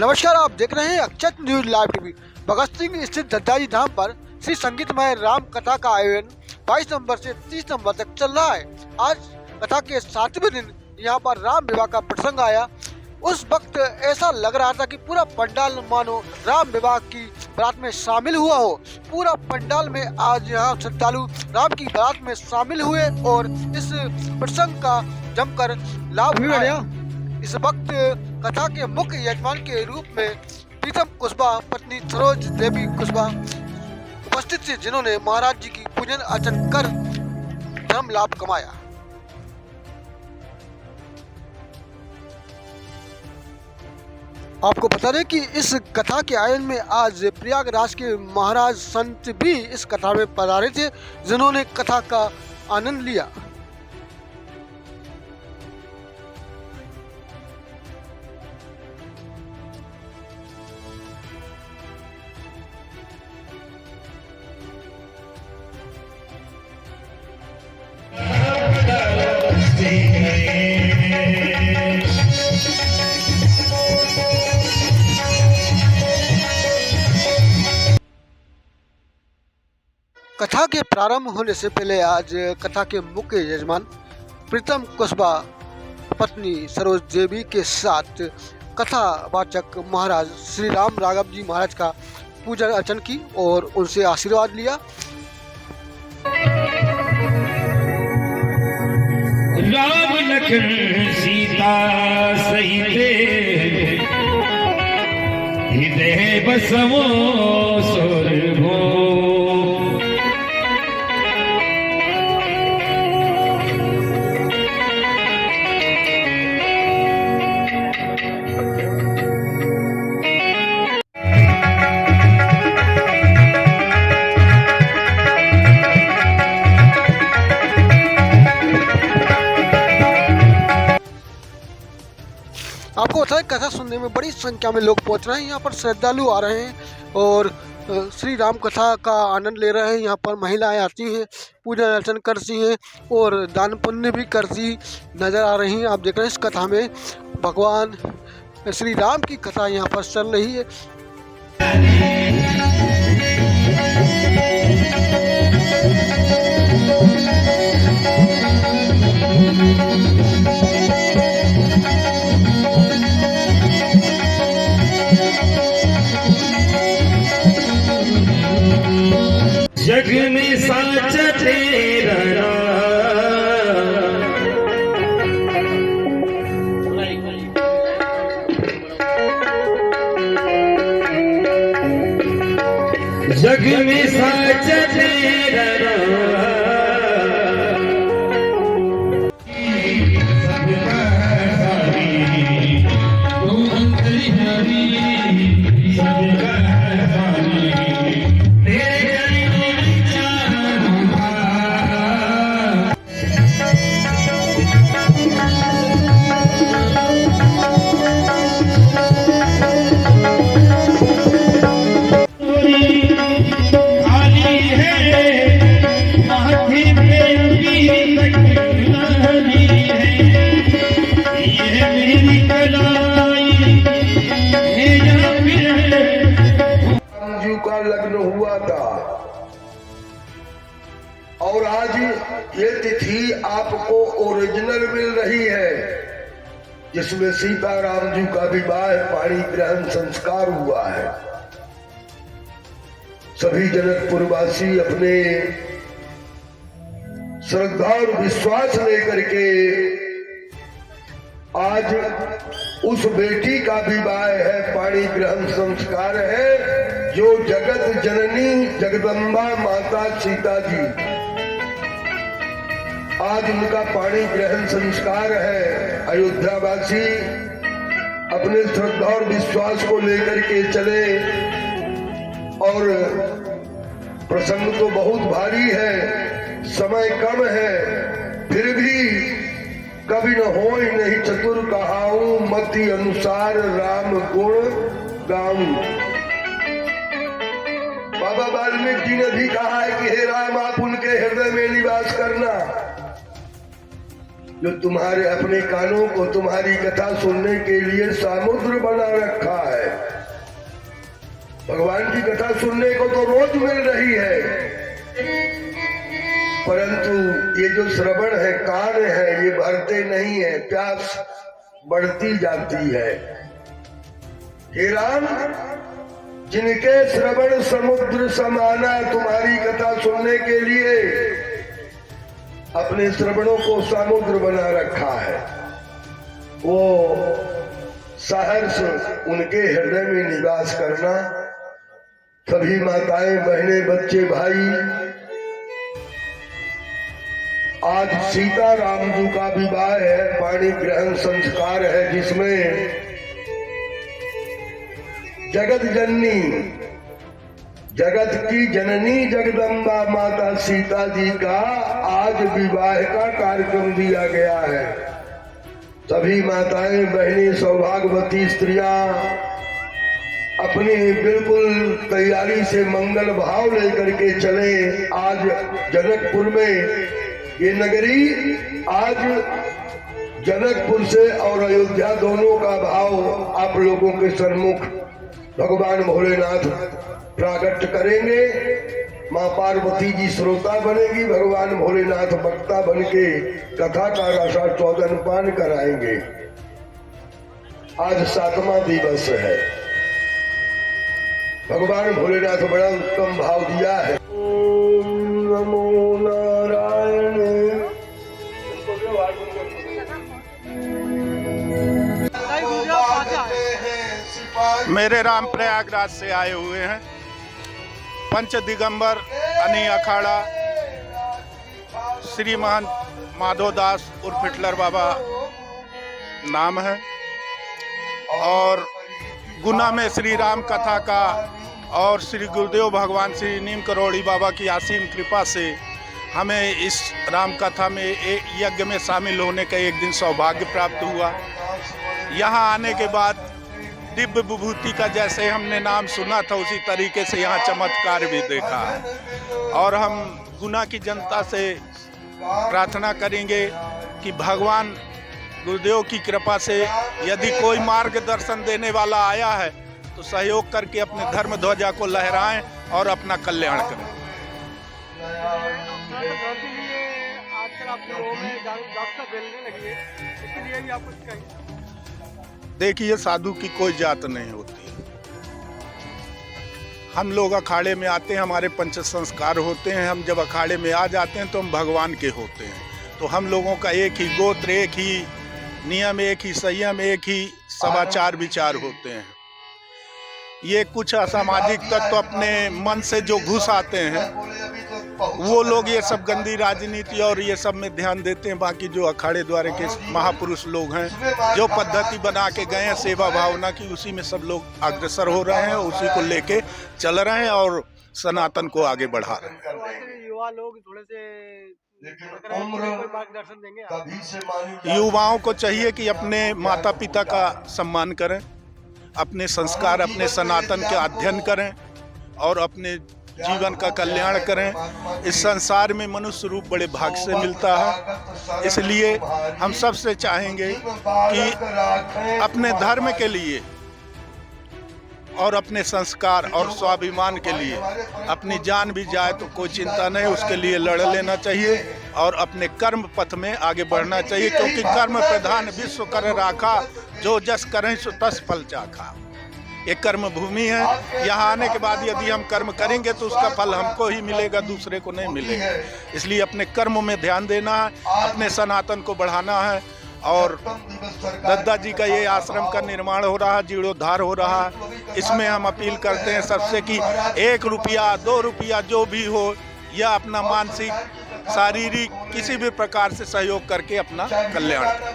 नमस्कार, आप देख रहे हैं अक्षत news live TV. Bhagat Singh स्थित दद्दाजी धाम पर श्री संगीतमय राम कथा का आयोजन 22 नवंबर से 30 नवंबर तक चल रहा है। आज कथा के 7वें दिन यहाँ पर राम विवाह का प्रसंग आया। उस वक्त ऐसा लग रहा था कि पूरा पंडाल मानो राम विवाह की बारात में शामिल हुआ हो। पूरा पंडाल में आज यहाँ श्रद्धालु राम की बारात में शामिल हुए और इस प्रसंग का जमकर लाभ उठाया। इस वक्त कथा के मुख्य यजमान के रूप में प्रीतम कुशवाहा पत्नी सरोज देवी कुशवाहा उपस्थित थे, जिन्होंने महाराज जी की पूजन अर्चन कर धर्म लाभ कमाया। आपको बता दें कि इस कथा के आयोजन में आज प्रयागराज के महाराज संत भी इस कथा में पधारे थे, जिन्होंने कथा का आनंद लिया। कथा के प्रारंभ होने से पहले आज कथा के मुख्य यजमान प्रीतम कुशवाहा पत्नी सरोज देवी के साथ कथावाचक महाराज श्री राम राघव जी महाराज का पूजन अर्चन की और उनसे आशीर्वाद लिया। राम लखन सीता सहिते हृदय बसवो सुरभो। आपको बता दें, कथा सुनने में बड़ी संख्या में लोग पहुंच रहे हैं। यहाँ पर श्रद्धालु आ रहे हैं और श्री राम कथा का आनंद ले रहे हैं। यहाँ पर महिलाएं आती हैं, पूजन अर्चन करती हैं और दान पुण्य भी करती नजर आ रही हैं। आप देख रहे हैं इस कथा में भगवान श्री राम की कथा यहाँ पर चल रही है। जग में साच तेरा जग में साच तेरा लग्न हुआ था और आज ये तिथि आपको ओरिजिनल मिल रही है, जिसमें सीता राम जी का विवाह पाणी ग्रहण संस्कार हुआ है। सभी जनकपुर वासी अपने श्रद्धा और विश्वास लेकर के आज उस बेटी का विवाह है, पाणी ग्रहण संस्कार है, जो जगत जननी जगदम्बा माता सीता जी, आज उनका पाणी ग्रहण संस्कार है। अयोध्या वासी अपने श्रद्धा और विश्वास को लेकर के चले और प्रसंग तो बहुत भारी है, समय कम है, फिर भी कभी न होय नहीं चतुर कहाऊं, मति अनुसार राम गुण गाऊं। बाबा वाल्मीकि जी ने भी कहा है कि हे राम, आप उनके हृदय में निवास करना। जो तुम्हारे अपने कानों को तुम्हारी कथा सुनने के लिए समुद्र बना रखा है। भगवान की कथा सुनने को तो रोज मिल रही है, परंतु ये जो श्रवण है, कान है, ये भरते नहीं है, प्यास बढ़ती जाती है। हे राम, जिनके श्रवण समुद्र समाना, तुम्हारी कथा सुनने के लिए अपने श्रवणों को समुद्र बना रखा है, वो सहर्ष उनके हृदय में निवास करना। सभी माताएं, बहनें, बच्चे, भाई, आज सीता राम जी का विवाह है, पाणी ग्रहण संस्कार है, जिसमें जगत जननी, जगत की जननी जगदम्बा माता सीता जी का आज विवाह का कार्यक्रम दिया गया है। सभी माताएं, बहनें, सौभाग्यवती स्त्रियां अपनी बिल्कुल तैयारी से मंगल भाव लेकर के चले। आज जनकपुर में ये नगरी, आज जनकपुर से और अयोध्या दोनों का भाव आप लोगों के सन्मुख भगवान भोलेनाथ प्राकट करेंगे। माँ पार्वती जी श्रोता बनेगी, भगवान भोलेनाथ वक्ता बन के कथा का रसास्वादन पान कराएंगे। आज 7वां दिवस है। भगवान भोलेनाथ बड़ा उत्तम भाव दिया है। ओम नमो नारायण। मेरे राम प्रयागराज से आए हुए हैं। पंच दिगंबर अनी अखाड़ा श्री महंत माधोदास उर्फ हिटलर बाबा नाम है, और गुना में श्री राम कथा का और श्री गुरुदेव भगवान श्री नीम करोड़ी बाबा की असीम कृपा से हमें इस राम कथा में एक यज्ञ में शामिल होने का एक दिन सौभाग्य प्राप्त हुआ। यहाँ आने के बाद दिव्य विभूति का जैसे हमने नाम सुना था, उसी तरीके से यहाँ चमत्कार भी देखा है। और हम गुना की जनता से प्रार्थना करेंगे कि भगवान गुरुदेव की कृपा से यदि कोई मार्गदर्शन देने वाला आया है तो सहयोग करके अपने धर्म ध्वजा को लहराएं और अपना कल्याण करें। देखिए, साधु की कोई जात नहीं होती। हम लोग अखाड़े में आते हैं, हमारे पंच संस्कार होते हैं। हम जब अखाड़े में आ जाते हैं तो हम भगवान के होते हैं। तो हम लोगों का एक ही गोत्र, एक ही नियम, एक ही संयम, एक ही समाचार विचार होते हैं। ये कुछ असामाजिक तत्व अपने मन से जो घुस आते हैं, वो लोग ये सब गंदी राजनीति और ये सब में ध्यान देते हैं। बाकी जो अखाड़े द्वारे के महापुरुष लोग हैं, जो पद्धति बना के गए हैं सेवा भावना की, उसी में सब लोग अग्रसर हो रहे हैं, उसी को लेके चल रहे हैं और सनातन को आगे बढ़ा रहे हैं। युवा लोग थोड़े से मार्गदर्शन देंगे। युवाओं को चाहिए कि अपने माता पिता का सम्मान करें, अपने संस्कार, अपने सनातन के अध्ययन करें और अपने जीवन का कल्याण करें। इस संसार में मनुष्य रूप बड़े भाग्य से मिलता है, इसलिए हम सबसे चाहेंगे कि अपने धर्म के लिए और अपने संस्कार और स्वाभिमान के लिए अपनी जान भी जाए तो कोई चिंता नहीं, उसके लिए लड़ लेना चाहिए और अपने कर्म पथ में आगे बढ़ना चाहिए। क्योंकि कर्म प्रधान विश्व कर राखा, जो जस करें सो तस फल चाखा। ये कर्म भूमि है। यहाँ आने के बाद यदि हम कर्म करेंगे तो उसका फल हमको ही मिलेगा, दूसरे को नहीं मिलेगा। इसलिए अपने कर्म में ध्यान देना है, अपने सनातन को बढ़ाना है। और दद्दा जी का ये आश्रम का निर्माण हो रहा है, जीर्णोद्धार हो रहा है। इसमें हम अपील करते हैं सबसे कि 1 रुपया 2 रुपया जो भी हो, या अपना मानसिक, शारीरिक किसी भी प्रकार से सहयोग करके अपना कल्याण करें।